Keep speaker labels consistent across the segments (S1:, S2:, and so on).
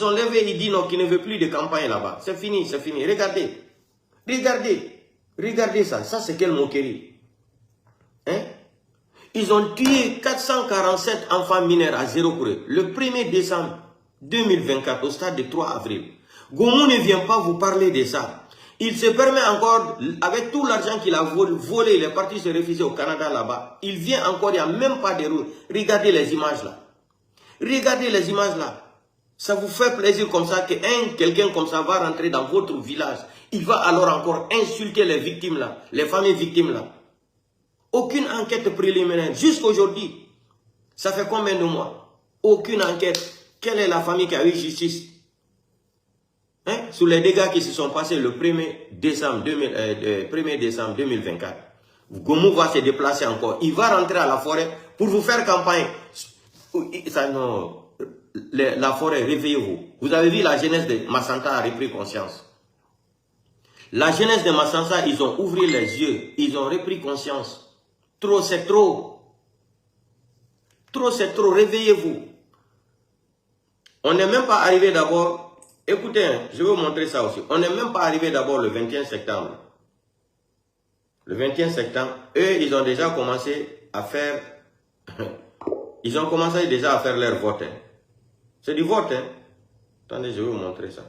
S1: sont levés, ils disent non, qu'ils ne veulent plus de campagne là-bas. C'est fini, c'est fini. Regardez. Regardez. Regardez ça. Ça, c'est quelle moquerie. Hein? Ils ont tué 447 enfants mineurs à 0 pour eux. Le 1er décembre 2024, au stade de 3 avril. Goumou ne vient pas vous parler de ça. Il se permet encore, avec tout l'argent qu'il a volé, il est parti se réfugier au Canada là-bas. Il vient encore, il n'y a même pas de route. Regardez les images là. Regardez les images là. Ça vous fait plaisir comme ça que quelqu'un comme ça va rentrer dans votre village. Il va alors encore insulter les victimes là, les familles victimes là. Aucune enquête préliminaire. Jusqu'aujourd'hui, ça fait combien de mois? Aucune enquête. Quelle est la famille qui a eu justice? Hein? Sur les dégâts qui se sont passés le 1er décembre 2024. Goumou va se déplacer encore. Il va rentrer à la forêt pour vous faire campagne. Ça, non. La forêt, réveillez-vous. Vous avez vu la jeunesse de Massanta a repris conscience. La jeunesse de Massanta, ils ont ouvert les yeux. Ils ont repris conscience. Trop, c'est trop. Trop, c'est trop. Réveillez-vous. On n'est même pas arrivé d'abord. Écoutez, je vais vous montrer ça aussi. On n'est même pas arrivé d'abord le 21 septembre. Le 21 septembre, eux, ils ont déjà commencé à faire... Ils ont commencé déjà à faire leur vote. Hein. C'est du vote. Hein. Attendez, je vais vous montrer ça.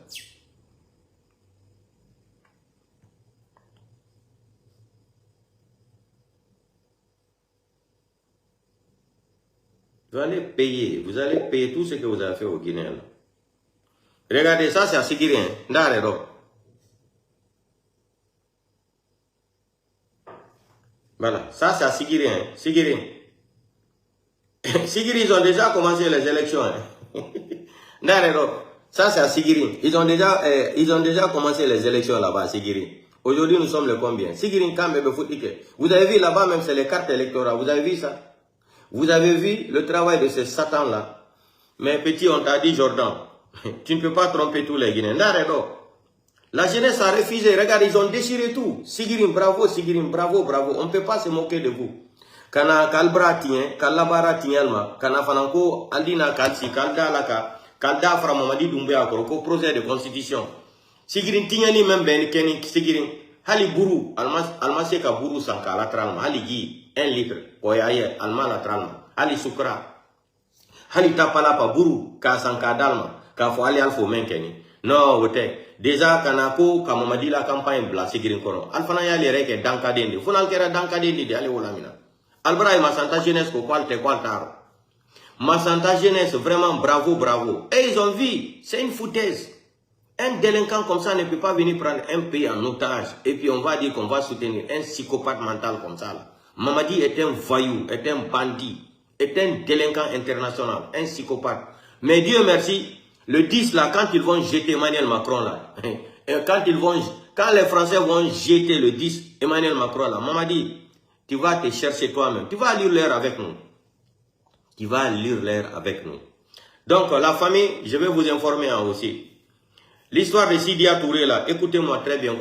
S1: Vous allez payer tout ce que vous avez fait au Guinée. Là. Regardez, ça c'est à Sigirien. Voilà, ça c'est à Sigirien. Sigirien. Sigiri, ils ont déjà commencé les élections. Hein. Ça c'est à Sigiri. Ils ont déjà commencé les élections là-bas à Sigiri. Aujourd'hui, nous sommes le combien? Sigiri, vous avez vu là-bas même, c'est les cartes électorales. Vous avez vu ça? Vous avez vu le travail de ces satans-là. Mais petit, on t'a dit, Jordan, tu ne peux pas tromper tous les Guinéens. La jeunesse a refusé. Regarde, ils ont déchiré tout. Sigirim, bravo, bravo. On ne peut pas se moquer de vous. Kana kalbra tien, kalabara tienma, kana fananko, aldina kalsi, kaldalaka, kalda framamadi doumbea ko projet de constitution. Sigirim tieni même ben keni sigirim. Hali buru, almase ka buru sanka latralma, hali gi 1 litre, koyaye, alma latralma, hali sukra, hali tapala pa buru, ka sanka dalma, ka fo ali alfo menkeni. Non, wote, déjà kanako, ka mamadi la campagne bla sigirim kono. Alfana ya le reke danka dendi, funal kera danka dendi de ale wolamina. Albra et Massanta Jeunesse, Massanta Jeunesse, vraiment bravo. Et ils ont vu, c'est une foutaise. Un délinquant comme ça ne peut pas venir prendre un pays en otage. Et puis on va dire qu'on va soutenir un psychopathe mental comme ça. Là. Mamadi est un voyou, est un bandit, est un délinquant international, un psychopathe. Mais Dieu merci, le 10 là, quand ils vont jeter Emmanuel Macron là, quand les Français vont jeter le 10 Emmanuel Macron là, Mamadi, tu vas te chercher toi-même. Tu vas lire l'heure avec nous. Donc, la famille, je vais vous informer aussi. L'histoire de Sidia Touré, là, écoutez-moi très bien.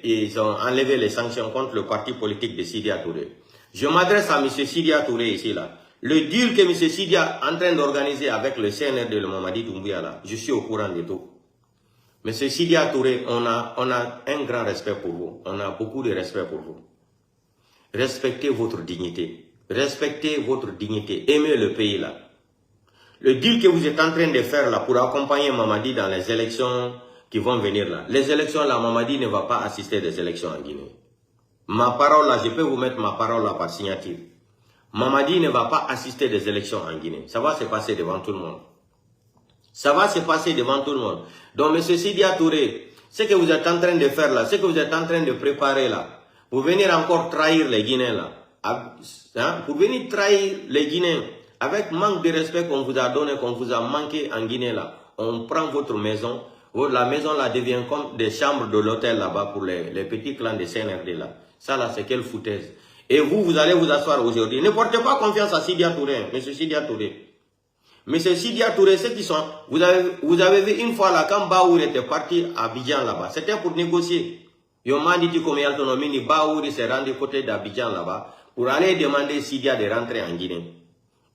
S1: Ils ont enlevé les sanctions contre le parti politique de Sidia Touré. Je m'adresse à M. Sidia Touré ici, là. Le deal que M. Sidia est en train d'organiser avec le CNR de Mamadi Doumbouya, là, je suis au courant de tout. M. Sidia Touré, on a un grand respect pour vous. On a beaucoup de respect pour vous. Respectez votre dignité. Aimez le pays là. Le deal que vous êtes en train de faire là pour accompagner Mamadi dans les élections qui vont venir là. Les élections là, Mamadi ne va pas assister des élections en Guinée. Ma parole là, je peux vous mettre ma parole là par signature. Mamadi ne va pas assister des élections en Guinée. Ça va se passer devant tout le monde. Donc M. Sidia Touré, ce que vous êtes en train de faire là, ce que vous êtes en train de préparer là, pour venir encore trahir les Guinéens là, hein, pour venir trahir les Guinéens, avec manque de respect qu'on vous a donné, qu'on vous a manqué en Guinée là, on prend votre maison, la maison là devient comme des chambres de l'hôtel là-bas pour les petits clans de CNRD là. Ça là c'est quelle foutaise. Et vous allez vous asseoir aujourd'hui. Ne portez pas confiance à Sidia Touré, M. Sidia Touré. M. Sidia Touré, ceux qui sont, vous avez vu une fois là, quand Baour était parti à Abidjan là-bas, c'était pour négocier. Yomanditi comme Yaltonomini, Baour s'est rendu côté d'Abidjan là-bas pour aller demander Sidia de rentrer en Guinée.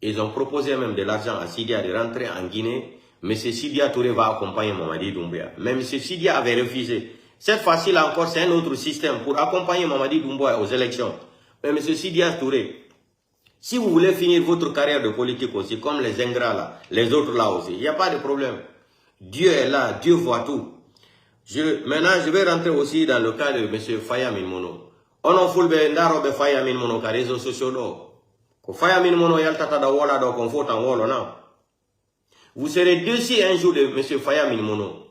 S1: Ils ont proposé même de l'argent à Sidia de rentrer en Guinée, M. Sidia Touré va accompagner Mamadi Doumbouya. Mais M. Sidia avait refusé. Cette fois-ci là encore, c'est un autre système pour accompagner Mamadi Doumbouya aux élections. Mais M. Sidia Touré, si vous voulez finir votre carrière de politique aussi, comme les ingrats là, les autres là aussi, il n'y a pas de problème. Dieu est là, Dieu voit tout. Maintenant, je vais rentrer aussi dans le cas de M. Faya Minmono. On a fait ndarobe Faya Minmono sur les réseaux sociaux. Faya Minmono yaltata da wala do kon faut en wolo na. Vous serez déçus un jour de M. Faya Minmono.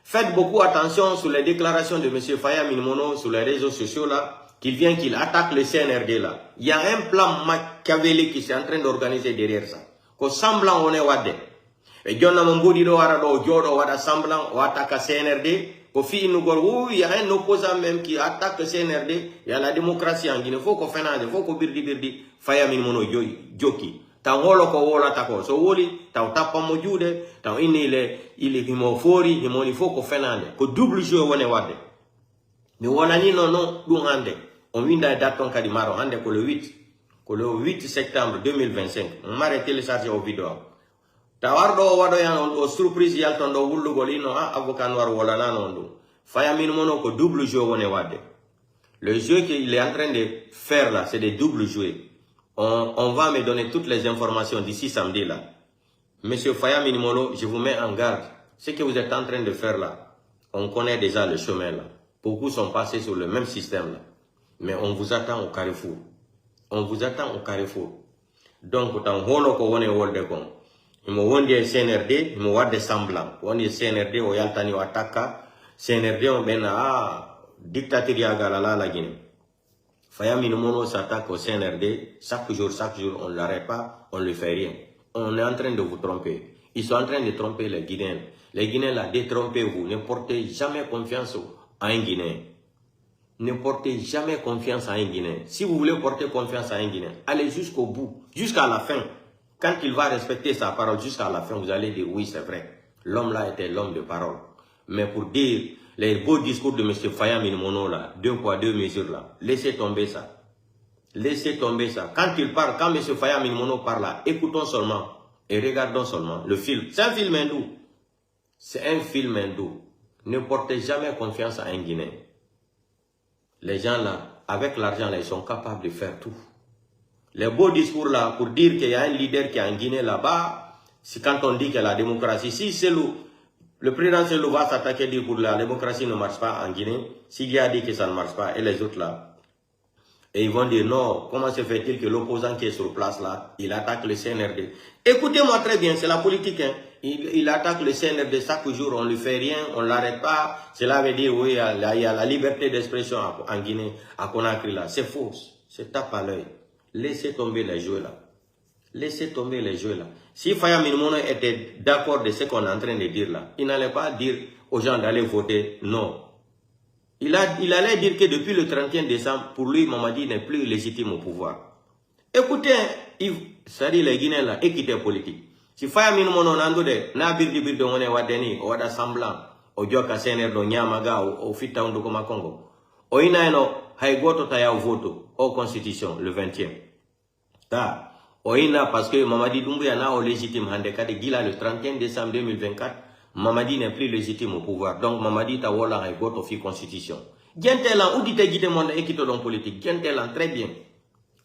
S1: Faites beaucoup attention sur les déclarations de M. Faya Minmono sur les réseaux sociaux là. Qu'il attaque le CNRD là. Il y a un plan machiavélique qui est en train d'organiser derrière ça. Ko semblant on est wadde. Et Jonna Mambudi do wara do jodo wada semblant ou attaque CNRD. Ko fi nous il y a un opposant même qui attaque le CNRD. Il y a la démocratie en Guinée. Faut qu'on finance, faut qu'on birdi. Faya Minmono joki. Ta wolo ko wola tako. So woli ta tapa mojude. Ta il est himofori. Il faut qu'on finance. Ko double jeu on est wadde. Mais on a dit non, nous hande. On vient de date en Kadimaro, hande ko le 8. Ko le 8 septembre 2025. On m'a téléchargé au vidéo. Tawardo wado yan o surprise yaltondo wullu golino avocat noir wala nanondo. Faya Minmono ko double jeu on est wadde. Le jeu qu'il est en train de faire là, c'est des doubles jeux. On va me donner toutes les informations d'ici samedi là. Monsieur Faya Minmono, je vous mets en garde. Ce que vous êtes en train de faire là, on connaît déjà le chemin là. Beaucoup sont passés sur le même système là. Mais on vous attend au carrefour. On vous attend au carrefour. Donc, quand on est au Woldekon, il me dit CNRD, il me dit semblant. On dit CNRD, on yaltani ataka. CNRD, on ben dictature galala la Guinée. Faya Minmono s'attaque au CNRD. Chaque jour, on ne l'arrête pas, on ne lui fait rien. On est en train de vous tromper. Ils sont en train de tromper les Guinéens. Les Guinéens là, détrompez-vous. Ne portez jamais confiance à un Guinéen. Ne portez jamais confiance à un Guinéen. Si vous voulez porter confiance à un Guinéen, allez jusqu'au bout, jusqu'à la fin. Quand il va respecter sa parole jusqu'à la fin, vous allez dire oui, c'est vrai. L'homme là était l'homme de parole. Mais pour dire les beaux discours de M. Faya Minmono là, 2 poids 2 mesures là, laissez tomber ça. Laissez tomber ça. Quand il parle, quand M. Faya Minmono parle là, écoutons seulement et regardons seulement le film. C'est un film hindou. C'est un film hindou. Ne portez jamais confiance à un Guinéen. Les gens là, avec l'argent là, ils sont capables de faire tout. Les beaux discours là, pour dire qu'il y a un leader qui est en Guinée là-bas, c'est quand on dit que la démocratie, si c'est le président Selou va s'attaquer dire que la démocratie ne marche pas en Guinée, s'il y a dit que ça ne marche pas, et les autres là, et ils vont dire non, comment se fait-il que l'opposant qui est sur place là, il attaque le CNRD. Écoutez-moi très bien, c'est la politique, hein. Il attaque le CNRD chaque jour, on ne lui fait rien, on ne l'arrête pas. Cela veut dire, oui, il y a la liberté d'expression en Guinée, à Conakry là. C'est faux, c'est tape à l'œil. Laissez tomber les jeux là. Laissez tomber les jeux là. Si Faya Minmono était d'accord de ce qu'on est en train de dire là, il n'allait pas dire aux gens d'aller voter non. Il allait dire que depuis le 31 décembre, pour lui, Mamadi n'est plus légitime au pouvoir. Écoutez, c'est-à-dire les Guinéens là, équité politique. Si Faya Minmono nando de na birdi on est wadeni o wada semblant o joka CNRD do nyamaga o fita ndo koma Congo o ina eno hay goto ta ya voto au constitution le 20e ta o ina parce que Mamadi Doumbouya na o légitime hande kade gila le 31 décembre 2024 Mamadi n'est plus légitime au pouvoir donc Mamadi ta wala hay goto fi constitution gentelan ou dite gite monde équité dans politique gentelan très bien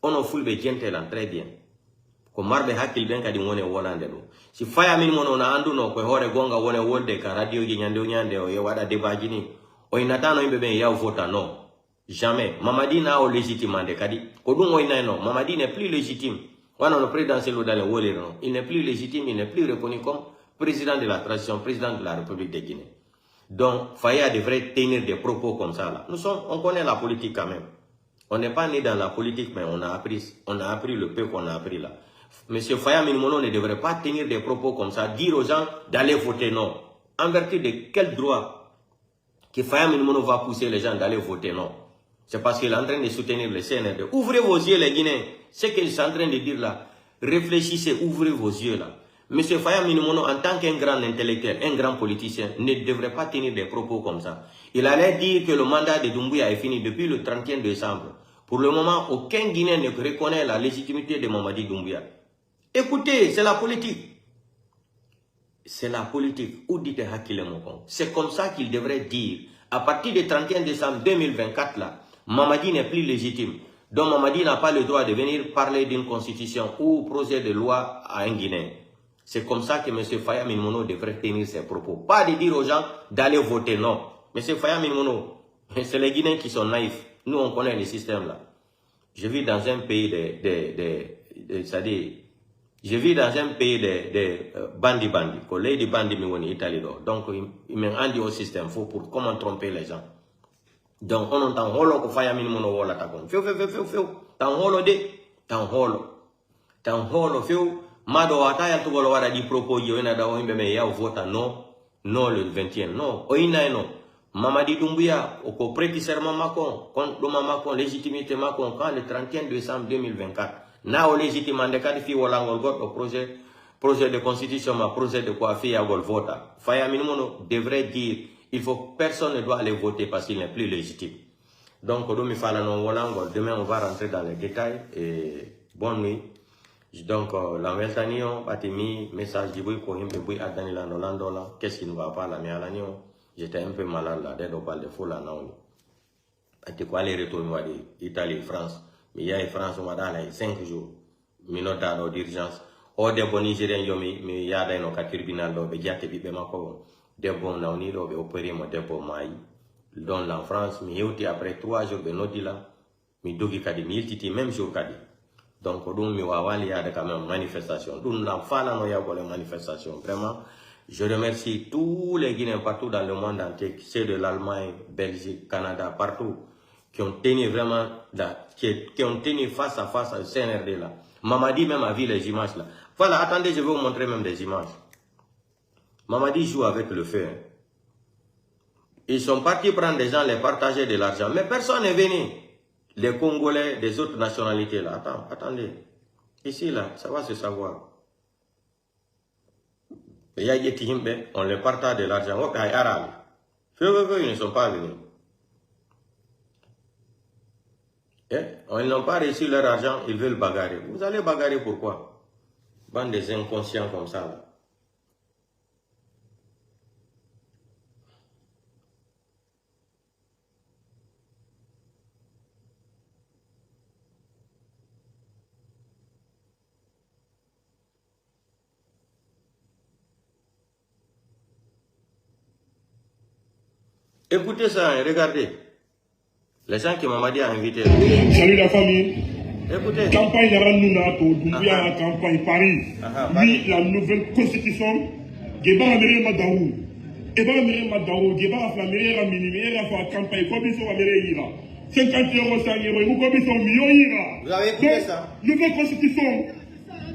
S1: on o fulbe gentelan très bien ko marbe hakkil ben kadi woni wolande do si Faya Minmono na anduno ko hore gonga woni wolde ka radio ji nyande o wada débat ni o inatano imbe ben ya vota non jamais Mamadi na o légitimement de kadi ko dum o inano Mamadi n'est plus légitime wana le président Selou Dalé wole non il n'est plus légitime il n'est plus reconnu comme président de la transition président de la République de Guinée donc Faya devrait tenir des propos comme ça là on connaît la politique quand même on n'est pas né dans la politique mais on a appris le peu qu'on a appris là. Monsieur Faya Minmono ne devrait pas tenir des propos comme ça, dire aux gens d'aller voter non. En vertu de quel droit que Faya Minmono va pousser les gens d'aller voter non? C'est parce qu'il est en train de soutenir le CNRD. Ouvrez vos yeux les Guinéens. Ce qu'il est en train de dire là, réfléchissez, ouvrez vos yeux là. Monsieur Faya Minmono, en tant qu'un grand intellectuel, un grand politicien, ne devrait pas tenir des propos comme ça. Il allait dire que le mandat de Doumbouya est fini depuis le 31 décembre. Pour le moment, aucun Guinéen ne reconnaît la légitimité de Mamadi Doumbouya. Écoutez, c'est la politique. c'est la politique. Ou dites Hakile-Mokon. C'est comme ça qu'il devrait dire. À partir du 31 décembre 2024, là, Mamadi n'est plus légitime. Donc Mamadi n'a pas le droit de venir parler d'une constitution ou projet de loi à un Guinéen. C'est comme ça que M. Faya Minmono devrait tenir ses propos. Pas de dire aux gens d'aller voter, non. M. Faya Minmono, c'est les Guinéens qui sont naïfs. Nous, on connaît le système là. Je vis dans un pays c'est-à-dire, je vis dans un pays de bandi, collègues de bandi, mais Italie. Donc, il m'a dit au système, faut pour comment tromper les gens. Donc, on entend holo ko Faya Minmono wala takon. Feu. Tan holo de, tan holo, feu. Mado ataya tugolo wara di propos yo ina da wimbe me ya vota non le 21 non oina non Mamadi Doumbouya au prêter serment Macron contre le Macron légitimité Macron quand le 31 décembre 2024 na o légitimement de qualifier wala ngol got au projet de constitution ma projet de quoi faire gol vota Faya Minmono devrait dire il faut personne ne doit aller voter parce qu'il n'est plus légitime. Donc domi fala non wala ngol demain on va rentrer dans les détails et bonne nuit. Donc, la Meltanion, Batimi, message du bruit pour him, le bruit à Daniel Landola, qu'est-ce qui ne va pas, la Méalanion? J'étais un peu malade là, dès qu'on parle de fou là, non. Et quoi, les retours, moi, d'Italie, France, mais il y a France, on va dans les 5 jours, mais non dans d'urgence. Oh, des bons Nigériens, mais il y a des gens qui tribunal, mais il y a des gens des bons là, on y va opérer, moi, des bons maïs, dans la France, mais il y a après 3 jours, mais non, dit là, mais dogi kadi, mais il titi même jour kadi. Donc, il y a quand même manifestation. Vraiment, je remercie tous les Guinéens partout dans le monde entier, ceux de l'Allemagne, Belgique, Canada, partout, qui ont tenu vraiment, qui ont tenu face à face à CNRD là. Mamadi même a vu les images là. Voilà, attendez, je vais vous montrer même des images. Mamadi joue avec le feu. Ils sont partis prendre des gens, les partager de l'argent, mais personne n'est venu. Les Congolais des autres nationalités là. Attendez. Ici là, ça va se savoir. On les partage de l'argent. Ils ne sont pas venus. Ils n'ont pas reçu leur argent, ils veulent bagarrer. Vous allez bagarrer pourquoi? Bande des inconscients comme ça là. Écoutez ça, regardez. Les gens que Mamadi a invités.
S2: Salut la famille.
S1: Écoutez.
S2: Campagne Naranuna pour Doumbouya, la campagne Paris. Oui, la nouvelle constitution. Geba Améré Madaou. Eba Améré Madaou. Geba Aflaméré Raminimé. La campagne Kobiso Améré Ira. 50 €, 100 €. Vous Kobiso Mio Ira.
S1: Vous avez écouté ça?
S2: Nouvelle constitution.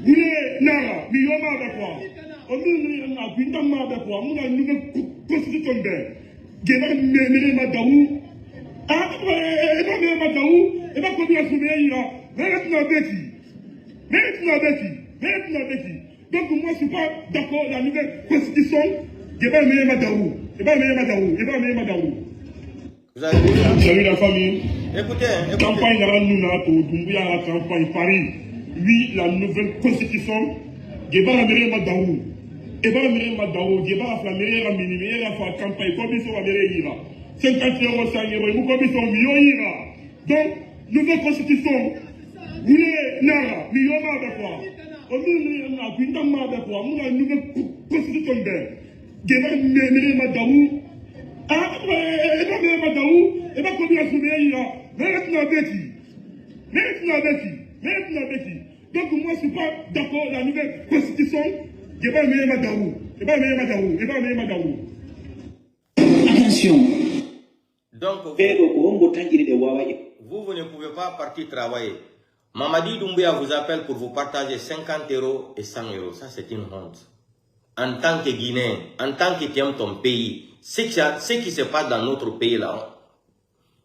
S2: Vous Nara. Mio Mabakwa. On nous a Gwinda Mabakwa. On a une nouvelle constitution d'air. Geba Améré Madaou. Ah, Eba Améré Madaou. Eba Kobiso Ira. Maintenant, donc moi je ne suis pas d'accord la nouvelle constitution. Vous
S1: avez vu ça?
S2: Salut la famille.
S1: Écoutez.
S2: Campagne Naranuna pour Doumbouya, la campagne Paris. Oui, la nouvelle constitution. Geba Améré Madaou. Eba Améré Madaou. Geba Aflaméré Raminimé. La campagne Kobiso Améré Ira. 50 €, 100 €. Vous Kobiso Mio Ira. Donc, nouvelle constitution. Vous Nara, Mio Mabakwa. On nous a Gwinda Mabakwa. On a une nouvelle constitution d'air. Geba Améré Madaou. Ah, Eba Améré Madaou. Eba Kobiso Ira. Maintenant, donc moi je ne suis pas d'accord la nouvelle constitution. Geba Améré Madaou.
S3: Attention.
S1: Donc, vous ne pouvez pas partir travailler. Mamadi Doumbouya vous appelle pour vous partager 50 € et 100 €. Ça, c'est une honte. En tant que Guinéen, en tant que tu aimes ton pays, ce qui se passe dans notre pays là,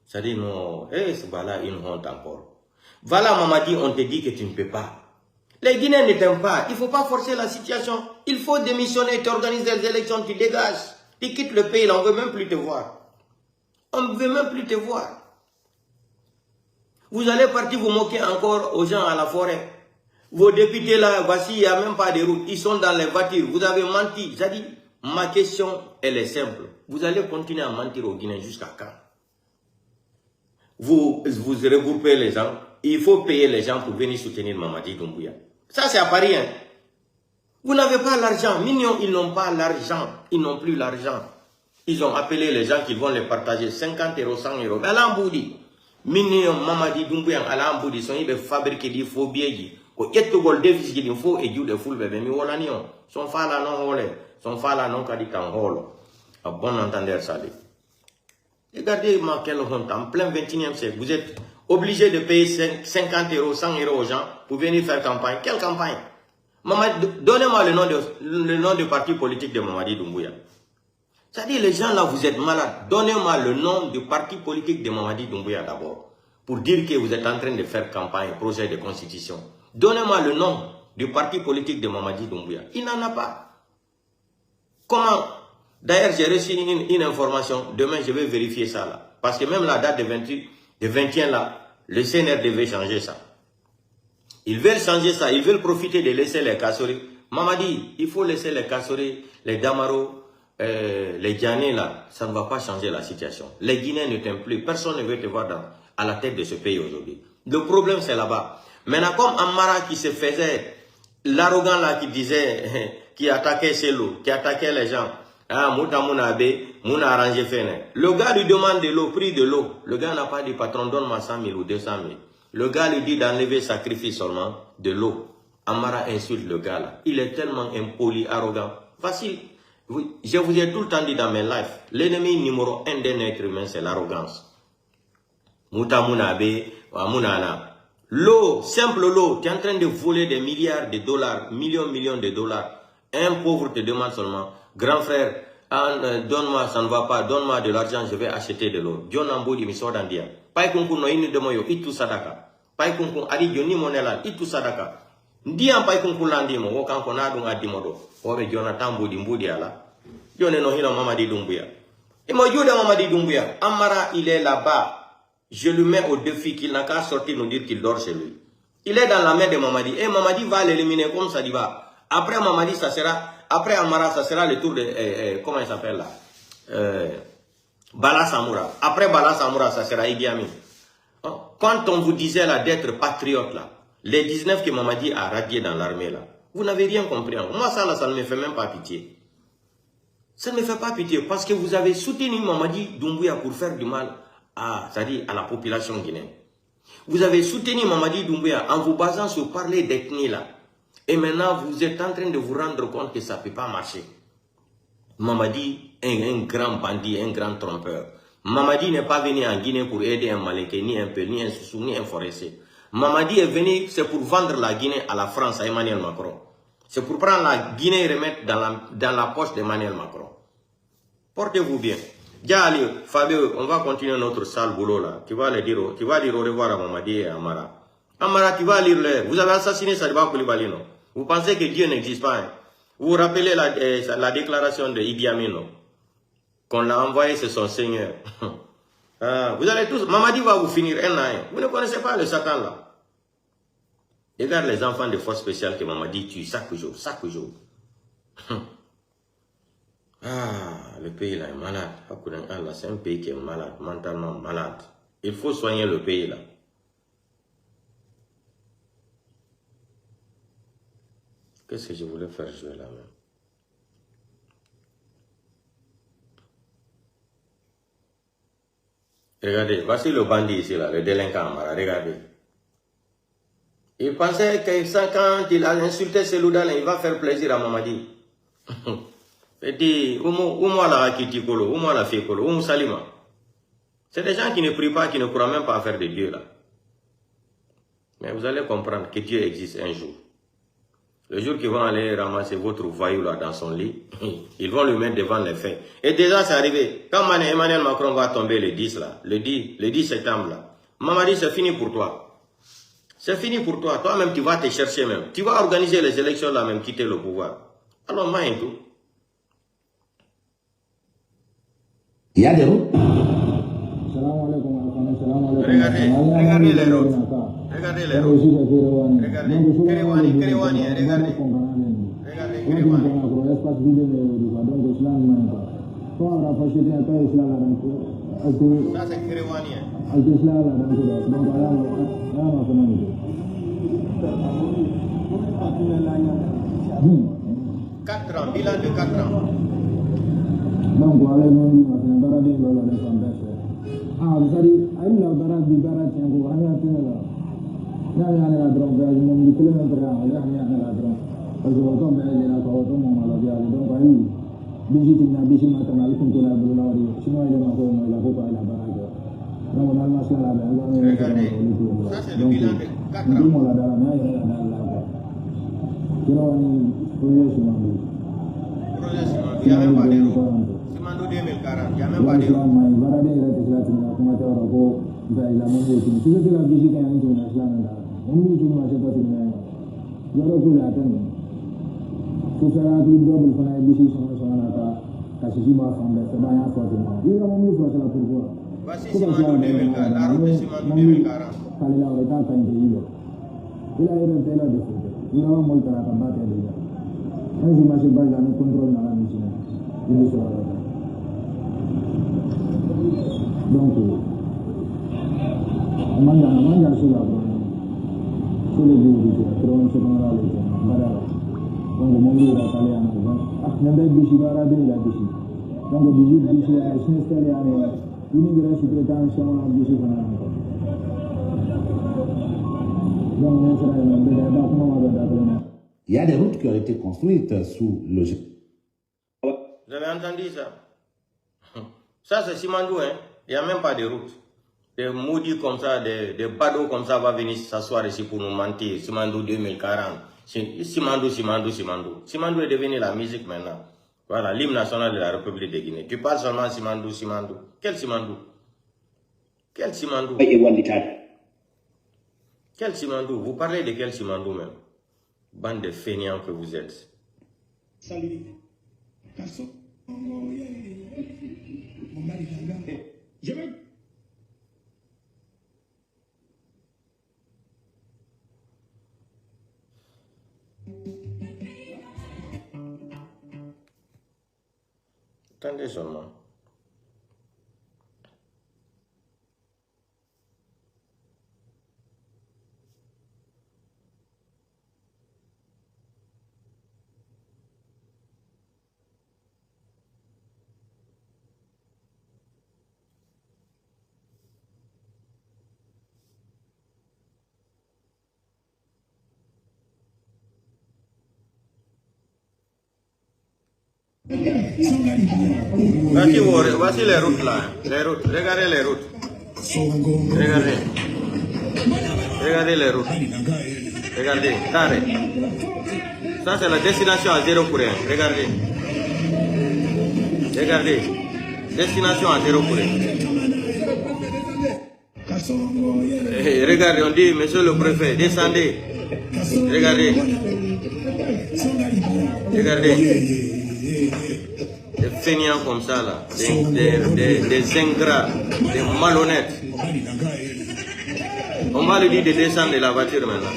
S1: ça dit non, c'est voilà une honte encore. Voilà, Mamadi, on te dit que tu ne peux pas. Les Guinéens ne t'aiment pas. Il ne faut pas forcer la situation. Il faut démissionner, tu organises des élections, tu dégages. Tu quittes le pays là, on ne veut même plus te voir. Vous allez partir vous moquer encore aux gens à la forêt. Vos députés là, voici, il n'y a même pas de route. Ils sont dans les voitures. Vous avez menti. J'ai dit, ma question, elle est simple. Vous allez continuer à mentir aux Guinéens jusqu'à quand? Vous regroupez les gens. Il faut payer les gens pour venir soutenir Mamadi Doumbouya. Ça, c'est à Paris. Hein? Vous n'avez pas l'argent. Mignons, ils n'ont pas l'argent. Ils n'ont plus l'argent. Ils ont appelé les gens qui vont les partager 50 euros, 100 euros. Mais là, on vous dit, Mignons, Mamadi Doumbouya, à vous dit, ils sont fabriqués des faux billets. Au Yetogol Davis, il faut et de foule, bébé, mais voilà, son fa là non, son fa là non, qu'a dit qu'en hall. À bon entendeur, ça dit. Regardez, quelle honte, en plein 21e siècle, vous êtes obligé de payer 50 euros, 100 euros aux gens pour venir faire campagne. Quelle campagne? Donnez-moi le nom du parti politique de Mamadi Doumbouya. C'est-à-dire, les gens là, vous êtes malades. Donnez-moi le nom du parti politique de Mamadi Doumbouya d'abord. Pour dire que vous êtes en train de faire campagne, projet de constitution. Donnez-moi le nom du parti politique de Mamadi Doumbouya. Il n'en a pas. Comment? D'ailleurs, j'ai reçu une information. Demain, je vais vérifier ça là. Parce que même la date de 21 là, le CNR devait changer ça. Ils veulent changer ça. Ils veulent profiter de laisser les Kassouri. Mamadi, il faut laisser les Kassouri, les Damaro, les Djané là. Ça ne va pas changer la situation. Les Guinéens ne t'aiment plus. Personne ne veut te voir à la tête de ce pays aujourd'hui. Le problème, c'est là-bas. Maintenant, comme Amara qui se faisait, l'arrogant là qui disait, qui attaquait Selou, qui attaquait les gens, ah, Mouta Mounabe, Mouna arrangé Fene. Le gars lui demande de l'eau, prix de l'eau. Le gars n'a pas dit, patron, donne-moi 100 000 ou 200 000. Le gars lui dit d'enlever sacrifice seulement de l'eau. Amara insulte le gars là. Il est tellement impoli, arrogant. Facile. Je vous ai tout le temps dit dans mes lives, l'ennemi numéro 1 d'un être humain, c'est l'arrogance. Mouta Mounabe, Mounana. L'eau, simple l'eau, tu es en train de voler des milliards de dollars, millions de dollars. Un pauvre te demande seulement, grand frère, donne-moi, ça ne va pas, donne-moi de l'argent, je vais acheter de l'eau. John Amboudi, mi sodan dia. Pai kunku no ini demoyo, itu sadaka. Pai kunku, adi joni monela, itu sadaka. Ndiam pai kunku landimo, wokan konadung adimodo. Obe Jonathan Mbudi ala. Jone no hino Mamadi Doumbouya. Et moi, Yoda Mamadi Doumbouya, Amara, il est là-bas. Je lui mets au défi qu'il n'a qu'à sortir nous dire qu'il dort chez lui. Il est dans la main de Mamadi. Et Mamadi va l'éliminer comme ça dit va. Après Mamadi, ça sera, après Amara, ça sera le tour de, comment il s'appelle là? Bala Samoura. Après Bala Samoura, ça sera Idi Amin. Quand on vous disait là d'être patriote là, les 19 que Mamadi a radiés dans l'armée là, vous n'avez rien compris. Moi ça là, ça ne me fait même pas pitié. Ça ne me fait pas pitié parce que vous avez soutenu Mamadi Doumbouya pour faire du mal. C'est-à-dire à la population guinéenne. Vous avez soutenu Mamadi Doumbouya en vous basant sur parler d'ethnie là. Et maintenant, vous êtes en train de vous rendre compte que ça ne peut pas marcher. Mamadi est un grand bandit, un grand trompeur. Mamadi n'est pas venu en Guinée pour aider un Malinké, ni un Peul, ni un Soussou, ni un Forestier. Mamadi est venu, c'est pour vendre la Guinée à la France, à Emmanuel Macron. C'est pour prendre la Guinée et remettre dans la poche d'Emmanuel Macron. Portez-vous bien. Allez, Fabio, on va continuer notre sale boulot là. Tu vas dire au revoir à Mamadi et à Amara. Amara, tu vas lire l'air. Vous avez assassiné Saliba Koulibaly, non? Vous pensez que Dieu n'existe pas, hein? Vous vous rappelez la déclaration de Idi Amin, non? Qu'on l'a envoyé, c'est son Seigneur. Vous allez tous, Mamadi va vous finir un à un. Vous ne connaissez pas le Satan là. Regarde les enfants de force spéciale que Mamadi tue chaque jour. Le pays là est malade. C'est un pays qui est malade, mentalement malade. Il faut soigner le pays là. Qu'est-ce que je voulais faire jouer là même? Regardez, voici le bandit ici là, le délinquant Amara, regardez. Il pensait que quand il a insulté Selouda, il va faire plaisir à Mamadi. Il dit, c'est des gens qui ne prient pas, qui ne croient même pas à faire de Dieu là. Mais vous allez comprendre que Dieu existe un jour. Le jour qu'ils vont aller ramasser votre voyou là dans son lit, ils vont lui mettre devant les faits. Et déjà c'est arrivé. Quand Emmanuel Macron va tomber le 10 là, le 10 septembre là, Mamadi c'est fini pour toi. C'est fini pour toi. Toi-même tu vas te chercher même. Tu vas organiser les élections là même, quitter le pouvoir. Alors moi et tout.
S3: Il y a des routes.
S1: Regardez les routes. Regardez les routes. Regardez. Kéréwani, regardez. Regardez Kéréwani. Ça c'est Kéréwani. 4 ans, bilan de 4 ans.
S4: Donc, voilà, nous dit, on a baradé dans le sondage. Ah, vous savez, elle a baradé, baradé, on va aller à Ténéla. Il y a un drone, il y a un kilomètre, il y a un drone. Parce que autant de gens, il y a autant de monde à la vie. Donc, elle dit, visiting na bisi maternal, comme tu l'as dit, sinon il est mort, il a beaucoup à la baradé. Donc, on a le masque là,
S1: regardez, ça c'est le bilan de 4 ans.
S4: On l'a dans la main, il y a là. Il y a un projet sur ma vie.
S1: Projet Simandou, il n'y a même pas de route. Simandou 2040, il n'y a même pas de route. Voici Simandou 2040, la route de Simandou 2040.
S4: Il a molto la campata di già. Anzi, ma se vai da un controllo alla vicina. Quindi sono la donc, mangia sulla sulle due, però non si può dare barara. Quando non era italiano, non è vicino alla della vicina. Quando vicino a sinistra in ingresso di tanto a vicino.
S3: Il y a des routes qui ont été construites sous le...
S1: Vous avez entendu ça? Ça c'est Simandou, hein? Il n'y a même pas de route. Des maudits comme ça, des badauds comme ça vont venir s'asseoir ici pour nous mentir. Simandou 2040. Simandou. Simandou est devenu la musique maintenant. Voilà, l'hymne national de la République de Guinée. Tu parles seulement Simandou. Quel Simandou? Quel Simandou? Quel Simandou? Vous parlez de quel Simandou même? Bande de fainéants que vous êtes.
S2: Salut. Je veux.
S1: Attendez seulement. Voici les routes là. Les routes. Regardez les routes. Regardez. Regardez les routes. Regardez. Carré. Ça c'est la destination à 0 pour 1. Regardez. Regardez. Destination à 0 pour 1. Regardez, on dit, monsieur le préfet, descendez. Regardez. Regardez. Des fainéants comme ça là, des ingrats, des malhonnêtes. On va lui dire de descendre de la voiture maintenant.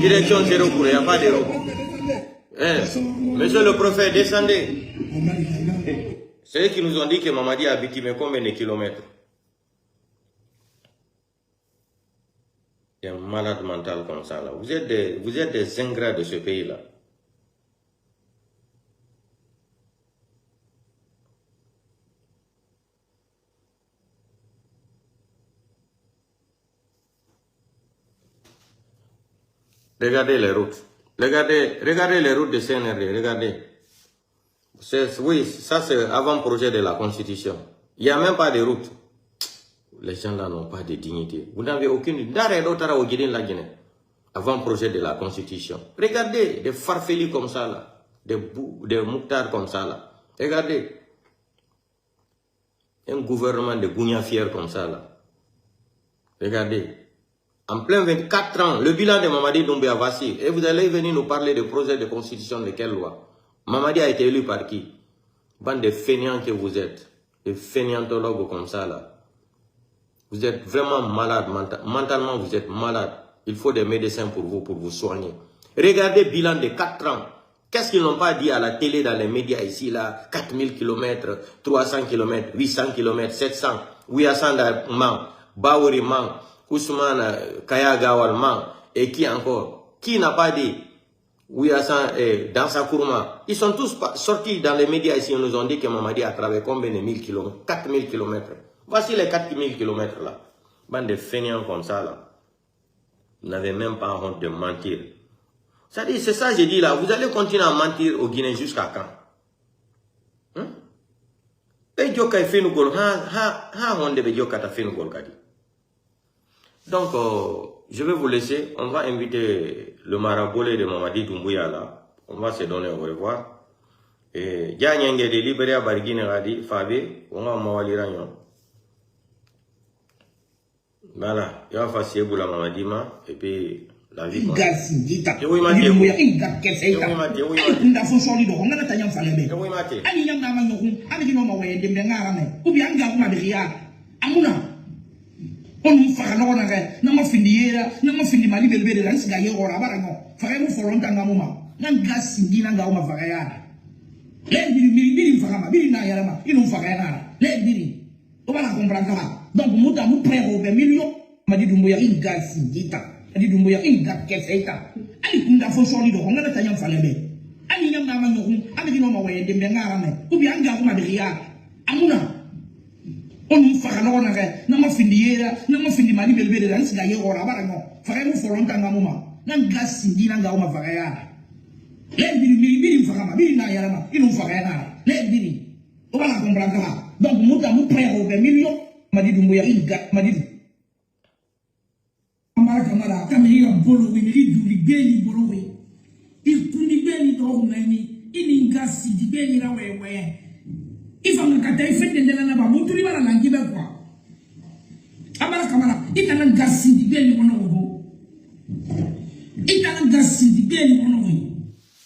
S1: Direction 0 pour, il n'y a pas de route. Monsieur le préfet, descendez. C'est eux qui nous ont dit que Mamadi a habité mais combien de kilomètres? Il y a un malade mental comme ça là. Vous êtes des ingrats de ce pays là. Regardez les routes. Regardez les routes de CNRD. Regardez. Oui, ça c'est avant-projet de la Constitution. Il n'y a même pas de route. Les gens là n'ont pas de dignité. Vous n'avez aucune... Avant-projet de la Constitution. Regardez des farfelis comme ça là. Des moutards comme ça là. Regardez. Un gouvernement de gougnafières comme ça là. Regardez. En plein 24 ans, le bilan de Mamadi Doumbouya Vassi. Et vous allez venir nous parler de projet de constitution de quelle loi? Mamadi a été élu par qui? Bande de fainéants que vous êtes. des fainéantologues comme ça là. Vous êtes vraiment malade, mentalement vous êtes malade. Il faut des médecins pour vous soigner. Regardez le bilan de 4 ans. Qu'est-ce qu'ils n'ont pas dit à la télé, dans les médias ici là, 4000 km, 300 km, 800 km, 700, Ouyasanda man, Baouri man, Ousmane Kayagawal man, et qui encore? Qui n'a pas dit Ouyasan dans sa Kourma? Ils sont tous sortis dans les médias ici, ils nous ont dit que Mamadi a travaillé combien de 1000 km? 4000 km. Voici les 4000 km là. Bande de fainéants comme ça là. Vous n'avez même pas honte de mentir. C'est ça que j'ai dit là. Vous allez continuer à mentir au Guinée jusqu'à quand? Donc, je vais vous laisser. On va inviter le marabolé de Mamadi Doumbouya là. On va se donner au revoir. Et Dianyenge de Libéré à Barguine Radi, Fabé, on va m'envoyer. Voilà, il va faire Sieboula Mamadima et puis la vie.
S5: Donc, muta mu prego be million madi dumbuya inga singita madi dumbuya inga keseita ali kunda fo soli do ngana tanyam falebe ali nyam na manyo ali kino ma wayende be ngara me ubi anga ko mabiriya amuna onu faka no na ke na ma findi mali belbele dan siga yego ra barango faka mu folonta ngamuma nan gasindi na ngauma faka ya le biri faka ma biri na yara ma inu faka ya le biri o bala comprendre. Donc muta mu prego be million Madi Doumbouya inga Madi Amara kamara kamira bolo wi mi duli beli bolo wi ikundi beli do ngani ininga sidi beli ra wewe ifanga kata ifende ndela na ba mutuli bala nangibe kwa Amara kamara itana gasidi beli mono wo itana gasidi beli mono wi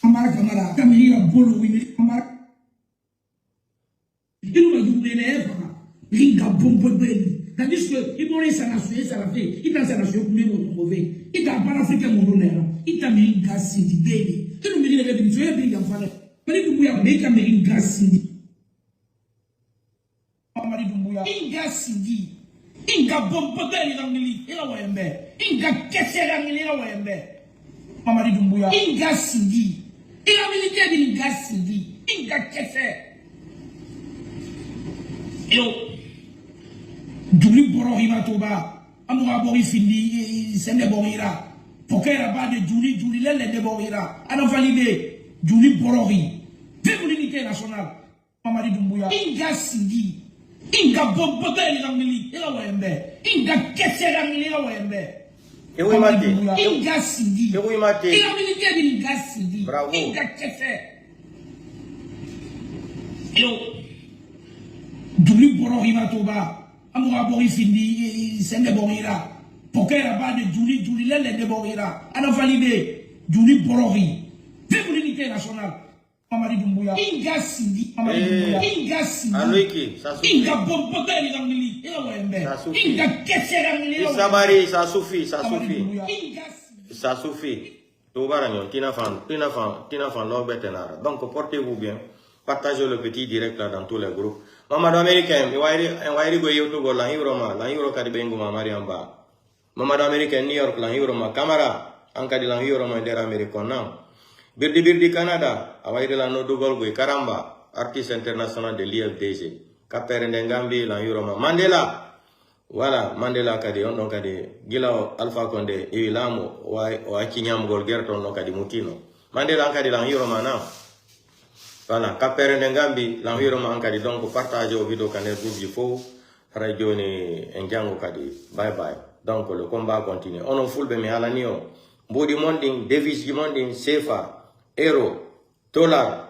S5: Amara kamara kamira bolo wi mi amara ilu dubele efa Ringa bombo beli. C'est-à-dire que il pourrait s'en assurer, ça l'a fait. Il t'a s'en assurer pour les mauvais. Il t'a pas l'Afrique mon honneur. Il t'a mis une gasse de beli. Tu nous mets les bébés, tu es bien enfant. Mais tu peux mais il t'a mis une gasse de. Mamadi Doumbouya. Une gasse de. Une bombo beli dans l'île. Il a wembe. Une gasse dans l'île. Il a wembe. Mamadi Doumbouya. Une gasse de. Il a milité une gasse de. Une gasse. Yo. Juli Borohima Toba, Amoura Borifindi, Sende Borira, Pokera Bade, Juli, Lele de Borira, Adam validé, Juli Borohi, vive l'unité nationale, Mamadi Doumbouya, Inga Sidi, Inga Bobotel Rangili, et la Wembe, Inga Kessé Rangili, la Wembe,
S1: et oui, Mati,
S5: Inga Sidi,
S1: et oui, Mati,
S5: et la militaire d'Inga Sidi,
S1: bravo,
S5: Inga Kessé, yo, Juli Borohima Toba, Amoura Borifindi, Sende Borira, Pokera Bade, Juli, Lele de Borira, Adam validé, Juli Borohi, vive l'unité nationale, Mamadi Doumbouya, Inga Sidi, Mamadi Doumbouya, Inga Sidi,
S1: Aloiki, ça suffit.
S5: Inga Bobotel Rangili, et la Wembe,
S1: Ça suffit.
S5: Inga Kessé Rangili,
S1: Sabari, ça suffit, ça suffit.
S5: Inga Sidi.
S1: Ça suffit. Toubaranyo, tina fan, l'orbetenara. Donc, portez-vous bien. Partagez le petit direct là dans tous les groupes. Mamadou américain, il go YouTube la euro kadibengu mamari amba. Mamadou américain New York la euro ma camera, ankadi la euro ma der américain non. Birdi Canada, awairi la no dugol go karamba, artiste international de l'IFDG. Kapere Ngambi la euro ma Mandela. Voilà, Mandela kadi on kadi gila Alpha Condé e lamo wa kinyam gol gerton no kadi mutino. Mandela kadi la euro ma na. Voilà, Kapere Ngambi, l'environnement kadi donc partagez aux vidéos canal groupe du faux, radio ni Njango kadi, bye bye. Donc le combat continue. On en fout mais à l'anio. Body Monding, Davis Monding, Sefa, Hero, Dollar.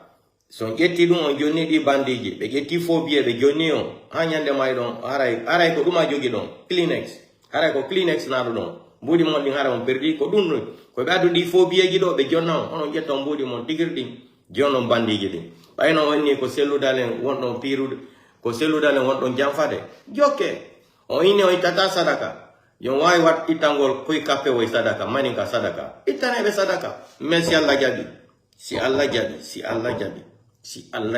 S1: Son yeti dum on joni di bandiji, be yeti phobie be joni on. Hanyande may don, aray ko duma jogi don. Kleenex. Aray ko Kleenex na don. Body Monding aray on perdi ko dum ko be adu di phobie gi do be jonna on jetton Body Mon tigirdi. Jono bandi gidi bayno wonni ko sellu dalen wonno pirude ko selu dale won jamfade jokke o ine o itata sadaka yon way wat itangol koy kape way sadaka maninka sadaka itane be sadaka mais si Allah jabi si Allah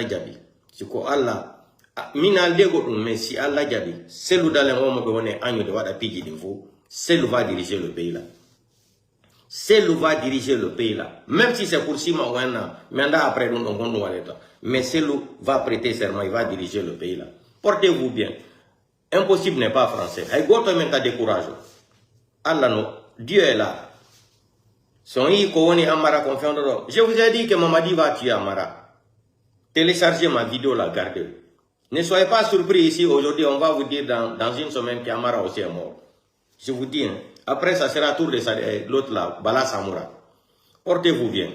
S1: jabi si ko Allah mina lego dum mais si Allah jabi selu dale ngomo be woni agno de wada piji d'info selu va diriger le pays là. Celle va diriger le pays là. Même si c'est pour 6 mois ou un an. Mais après, mais celle va prêter serment, il va diriger le pays là. Portez-vous bien. Impossible n'est pas français. Allah non. Dieu est là. Je vous ai dit que Mamadi va tuer Amara. Téléchargez ma vidéo là, gardez. Ne soyez pas surpris ici aujourd'hui, on va vous dire dans une semaine qu'Amara aussi est mort. Je vous dis, hein. Après, ça sera tour de l'autre là, Bala Samoura. Portez-vous bien.